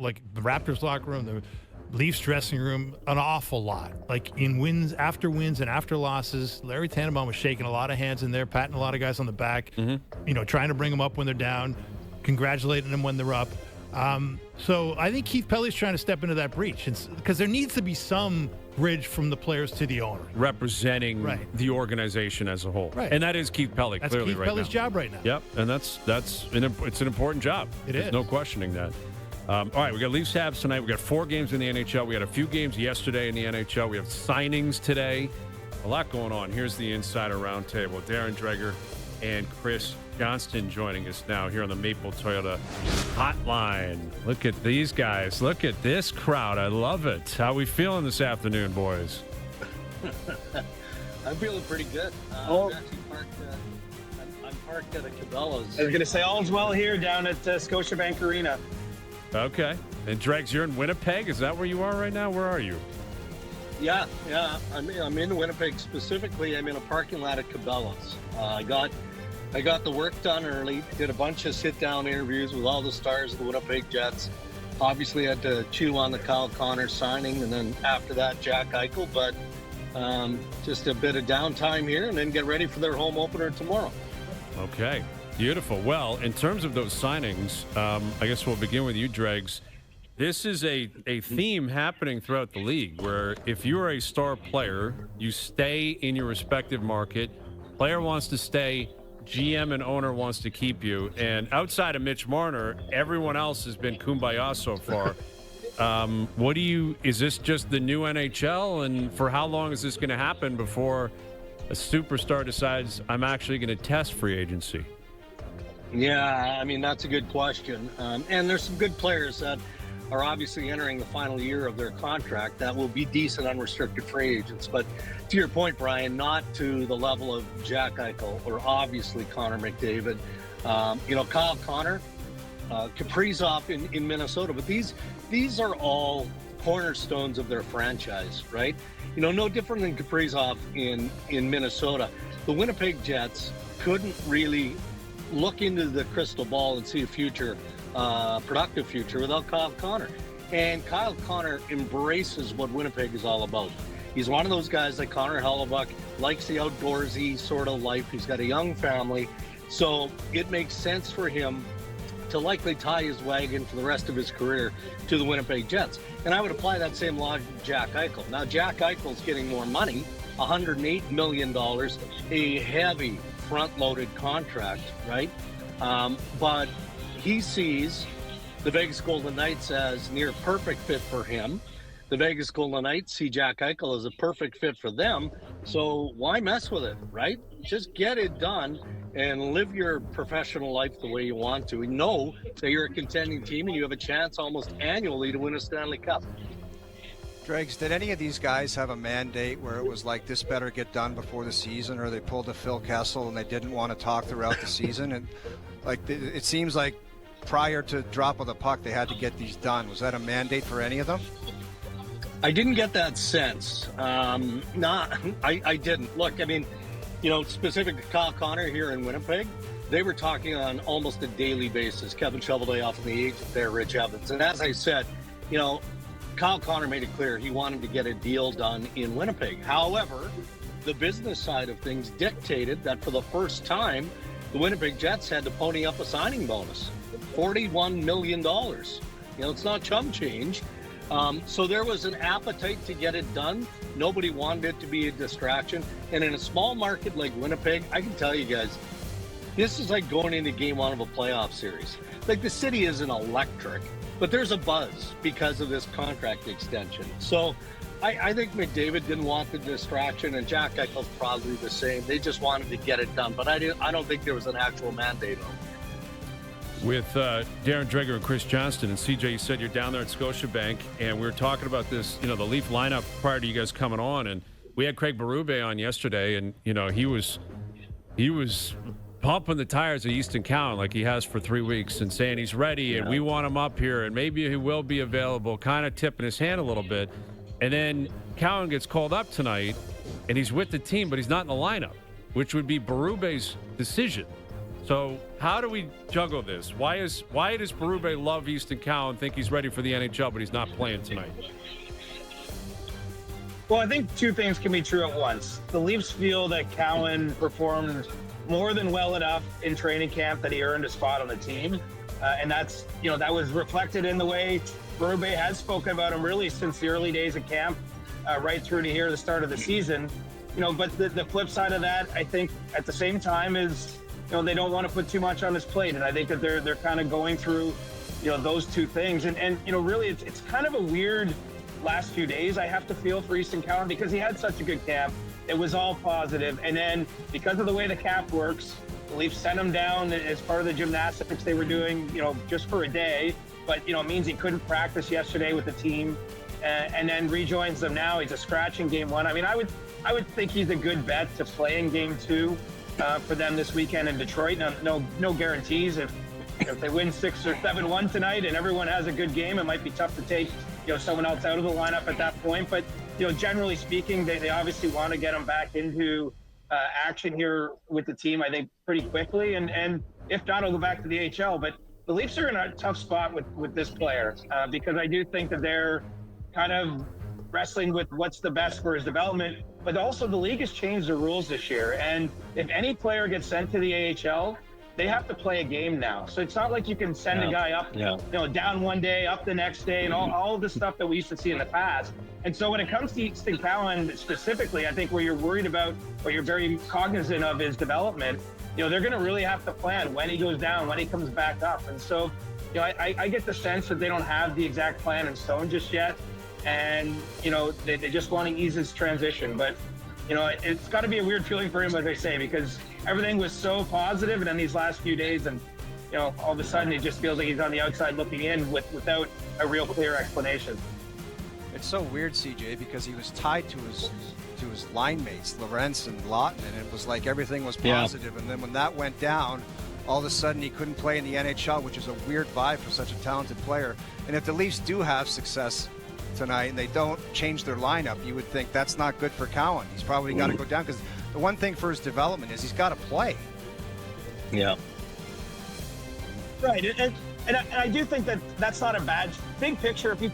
like the Raptors locker room, the Leafs dressing room, an awful lot. Like in wins and after losses, Larry Tannenbaum was shaking a lot of hands in there, patting a lot of guys on the back, trying to bring them up when they're down, congratulating them when they're up. So I think Keith Pelly's trying to step into that breach because there needs to be some bridge from the players to the owner. Representing the organization as a whole. Right. And that is Keith Pelly, That's clearly Keith right Pelly's now. job right now. Yep, and it's an important job. There's no questioning that. All right, we got Leafs Habs tonight. We got 4 games in the NHL. We had a few games yesterday in the NHL. We have signings today. A lot going on. Here's the Insider Roundtable. Darren Dreger and Chris Johnston joining us now here on the Maple Toyota Hotline. Look at these guys. Look at this crowd. I love it. How we feeling this afternoon, boys? I'm feeling pretty good. I'm actually parked at a Cabela's. I was going to say all's well here down at Scotiabank Arena. Okay. And Dregs, you're in Winnipeg? Is that where you are right now? Where are you? Yeah. I'm in Winnipeg specifically. I'm in a parking lot at Cabela's. I got the work done early. Did a bunch of sit-down interviews with all the stars of the Winnipeg Jets. Obviously had to chew on the Kyle Connor signing, and then after that, Jack Eichel. But just a bit of downtime here, and then get ready for their home opener tomorrow. Okay. Beautiful. Well, in terms of those signings, I guess we'll begin with you, Dregs. This is a theme happening throughout the league where if you're a star player, you stay in your respective market. Player wants to stay, GM and owner wants to keep you. And outside of Mitch Marner, everyone else has been kumbaya so far. Is this just the new NHL? And for how long is this going to happen before a superstar decides I'm actually going to test free agency? Yeah, I mean, that's a good question. And there's some good players that are obviously entering the final year of their contract that will be decent unrestricted free agents. But to your point, Brian, not to the level of Jack Eichel or obviously Connor McDavid. Kyle Connor, Kaprizov in Minnesota. But these are all cornerstones of their franchise, right? No different than Kaprizov in Minnesota. The Winnipeg Jets couldn't really look into the crystal ball and see a future, productive future without Kyle Connor. And Kyle Connor embraces what Winnipeg is all about. He's one of those guys like Connor Hellebuck, likes the outdoorsy sort of life. He's got a young family. So it makes sense for him to likely tie his wagon for the rest of his career to the Winnipeg Jets. And I would apply that same logic to Jack Eichel. Now, Jack Eichel's getting more money, $108 million, a heavy front-loaded contract, right? But he sees the Vegas Golden Knights as near perfect fit for him. The Vegas Golden Knights see Jack Eichel as a perfect fit for them. So why mess with it, right? Just get it done and live your professional life the way you want to. And know that you're a contending team and you have a chance almost annually to win a Stanley Cup. Dregs, did any of these guys have a mandate where it was like this better get done before the season, or they pulled a Phil Kessel and they didn't want to talk throughout the season? And it seems like prior to drop of the puck, they had to get these done. Was that a mandate for any of them? I didn't get that sense. I didn't. Look, I mean, specific to Kyle Connor here in Winnipeg, they were talking on almost a daily basis. Kevin Shovelday off the agent there, Rich Evans. And as I said, Kyle Connor made it clear he wanted to get a deal done in Winnipeg. However, the business side of things dictated that for the first time, the Winnipeg Jets had to pony up a signing bonus, $41 million. It's not chump change. So there was an appetite to get it done. Nobody wanted it to be a distraction. And in a small market like Winnipeg, I can tell you guys, this is like going into game one of a playoff series. Like, the city isn't electric, but there's a buzz because of this contract extension. So I think McDavid didn't want the distraction, and Jack Eichel's probably the same. They just wanted to get it done, but I don't think there was an actual mandate on it. With Darren Dreger and Chris Johnston, and CJ, you said you're down there at Scotiabank, and we were talking about this, the Leaf lineup prior to you guys coming on, and we had Craig Berube on yesterday, and he was pumping the tires of Easton Cowan like he has for 3 weeks and saying he's ready and we want him up here and maybe he will be available, kind of tipping his hand a little bit. And then Cowan gets called up tonight and he's with the team, but he's not in the lineup, which would be Berube's decision. So how do we juggle this? Why does Berube love Easton Cowan, think he's ready for the NHL, but he's not playing tonight? Well, I think two things can be true at once. The Leafs feel that Cowan performed more than well enough in training camp that he earned a spot on the team. And that's, that was reflected in the way Berube has spoken about him really since the early days of camp, right through to here, the start of the season. But the flip side of that, I think at the same time is, they don't want to put too much on his plate. And I think that they're kind of going through, those two things. And really it's kind of a weird last few days, I have to feel, for Easton Cowan, because he had such a good camp. It was all positive. And then because of the way the cap works, the Leafs sent him down as part of the gymnastics they were doing, just for a day. But, it means he couldn't practice yesterday with the team, and then rejoins them now. He's a scratch in game one. I mean, I would think he's a good bet to play in game two for them this weekend in Detroit. Now, no guarantees. If they win 6 or 7-1 tonight and everyone has a good game, it might be tough to take someone else out of the lineup at that point. But generally speaking, they obviously want to get him back into action here with the team, I think, pretty quickly. And if not, he'll go back to the AHL. But the Leafs are in a tough spot with this player because I do think that they're kind of wrestling with what's the best for his development. But also the league has changed the rules this year. And if any player gets sent to the AHL, they have to play a game now. So it's not like you can send a guy up, down one day, up the next day, and all of the stuff that we used to see in the past. And so when it comes to Easton Cowan specifically, I think where you're worried about, or you're very cognizant of his development, they're going to really have to plan when he goes down, when he comes back up. And so, I get the sense that they don't have the exact plan in stone just yet. And, they just want to ease his transition. But, it's got to be a weird feeling for him, as I say, because everything was so positive, and then these last few days, and all of a sudden it just feels like he's on the outside looking in without a real clear explanation. It's so weird, CJ, because he was tied to his line mates, Lorentz and Lawton, and it was like everything was positive. And then when that went down, all of a sudden he couldn't play in the NHL, which is a weird vibe for such a talented player. And if the Leafs do have success tonight and they don't change their lineup, you would think that's not good for Cowan. He's probably got to go down, because the one thing for his development is he's got to play. Yeah. Right. And I do think that that's not a big picture. If he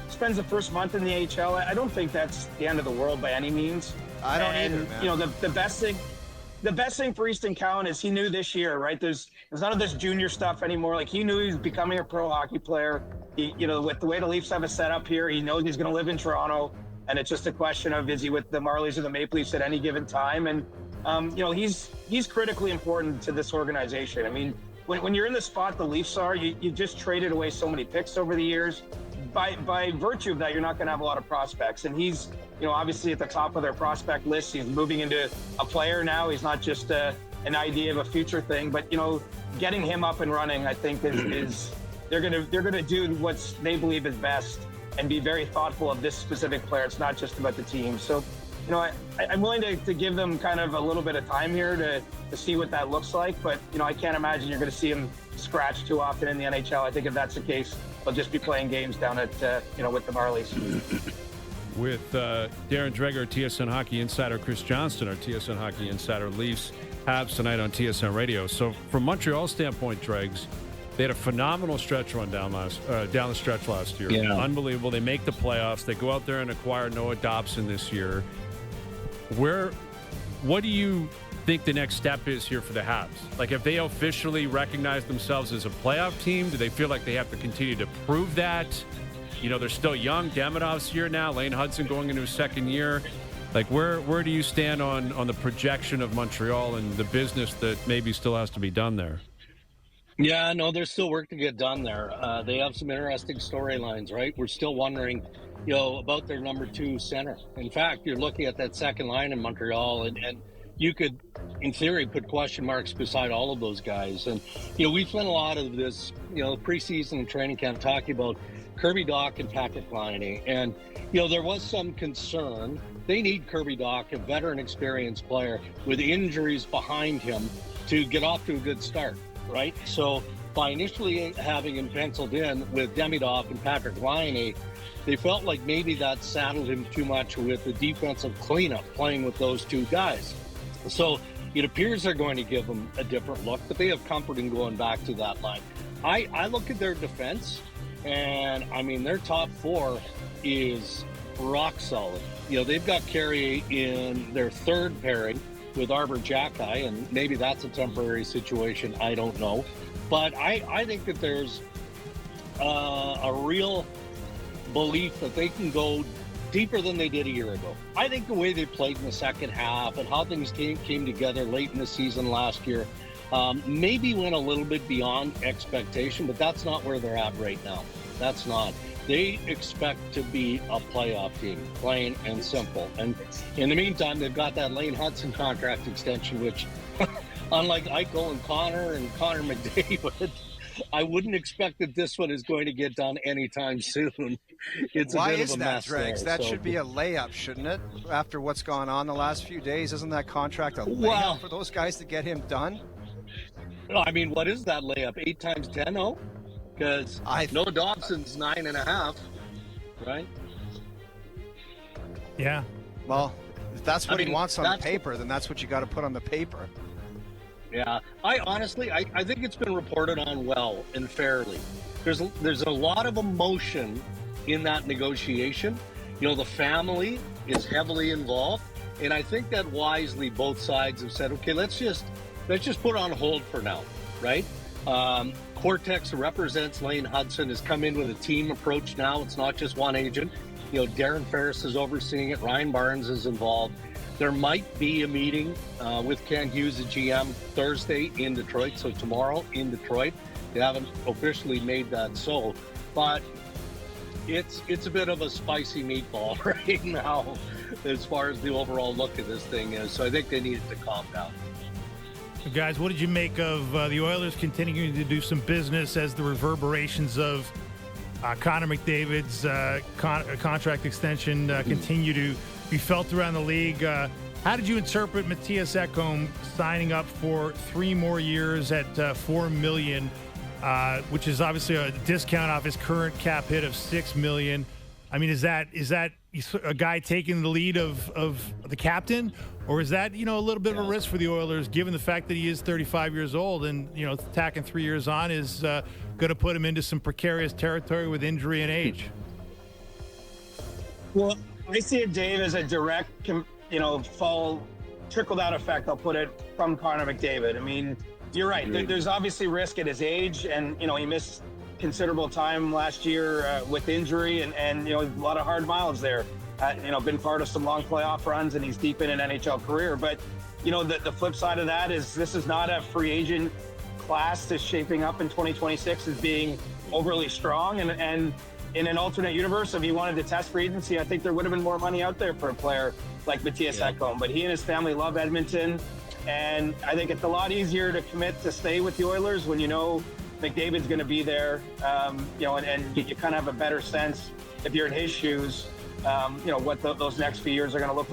spends the first month in the AHL, I don't think that's the end of the world by any means. I don't either, man. The best thing for Easton Cowan is he knew this year, right? There's none of this junior stuff anymore. Like, he knew he was becoming a pro hockey player. He, with the way the Leafs have it set up here, he knows he's going to live in Toronto, and it's just a question of, is he with the Marlies or the Maple Leafs at any given time? And he's critically important to this organization. I mean, when you're in the spot the Leafs are, you just traded away so many picks over the years. By virtue of that, you're not going to have a lot of prospects, and he's obviously at the top of their prospect list. He's moving into a player now. He's not just an idea of a future thing, but getting him up and running, I think is they're gonna do what they believe is best and be very thoughtful of this specific player. It's not just about the team. So I'm willing to give them kind of a little bit of time here to see what that looks like, but I can't imagine you're going to see him scratch too often in the NHL. I think if that's the case, they'll just be playing games down at with the Marlies. With Darren Dreger, TSN Hockey Insider, Chris Johnston, our TSN Hockey Insider. Leafs Habs tonight on TSN Radio. So from Montreal's standpoint, Dregs, they had a phenomenal stretch run down the stretch last year. Yeah. Unbelievable. They make the playoffs. They go out there and acquire Noah Dobson this year. What do you think the next step is here for the Habs? Like, if they officially recognize themselves as a playoff team, do they feel like they have to continue to prove that? They're still young. Demidov's here now. Lane Hudson going into his second year. Like, where do you stand on the projection of Montreal and the business that maybe still has to be done there? Yeah, no, there's still work to get done there. They have some interesting storylines, right? We're still wondering, about their number 2 center. In fact, you're looking at that second line in Montreal, and you could, in theory, put question marks beside all of those guys. And, we've spent a lot of this, preseason and training camp talking about Kirby Dach and Patrick Laine. And, there was some concern. They need Kirby Dach, a veteran, experienced player with injuries behind him, to get off to a good start, right? So by initially having him penciled in with Demidov and Patrick Laine, they felt like maybe that saddled him too much with the defensive cleanup, playing with those two guys. So it appears they're going to give them a different look, but they have comfort in going back to that line. I look at their defense, and I mean, their top four is rock solid. They've got Carrier in their third pairing with Arbor Jacki, and maybe that's a temporary situation. I don't know. But I think that there's a real belief that they can go deeper than they did a year ago. I think the way they played in the second half and how things came together late in the season last year maybe went a little bit beyond expectation, but that's not where they're at right now. That's not. They expect to be a playoff team, plain and simple. And in the meantime, they've got that Lane Hudson contract extension, which, unlike Eichel and Connor McDavid, I wouldn't expect that this one is going to get done anytime soon. It's Why a bit is of a that, mess Dregs? there, That should be a layup, shouldn't it? After what's gone on the last few days, isn't that contract a layup for those guys to get him done? I mean, what is that layup? 8 times 10, oh? Because no Dobson's 9.5, right? Yeah. Well, if that's what he wants on the paper, then that's what you got to put on the paper. Yeah, I honestly think it's been reported on well and fairly. There's a lot of emotion in that negotiation. The family is heavily involved, and I think that wisely both sides have said, okay, let's just put it on hold for now, right? Cortex represents Lane Hudson, has come in with a team approach now. It's not just one agent. Darren Ferris is overseeing it. Ryan Barnes is involved. There might be a meeting with Ken Hughes, the GM, Thursday in Detroit. So tomorrow in Detroit. They haven't officially made that so, but it's a bit of a spicy meatball right now as far as the overall look of this thing is. So I think they needed to calm down. So guys, what did you make of the Oilers continuing to do some business as the reverberations of Connor McDavid's contract extension continue to be felt around the league? How did you interpret Matthias Ekholm signing up for 3 more years at $4 million, which is obviously a discount off his current cap hit of $6 million? I mean, is that a guy taking the lead of the captain, or is that a little bit of a risk for the Oilers, given the fact that he is 35 years old and tacking 3 years on is going to put him into some precarious territory with injury and age? Well, I see it, Dave, as a direct, trickle-down effect, I'll put it, from Connor McDavid. I mean, you're right. There's obviously risk at his age, and, he missed considerable time last year with injury and a lot of hard miles there. Been part of some long playoff runs, and he's deep in an NHL career. But, the flip side of that is this is not a free agent class that's shaping up in 2026 as being overly strong. And in an alternate universe, if he wanted to test free agency, I think there would have been more money out there for a player like Matthias Ekholm. But he and his family love Edmonton, and I think it's a lot easier to commit to stay with the Oilers when McDavid's going to be there, and you kind of have a better sense, if you're in his shoes, what those next few years are going to look like.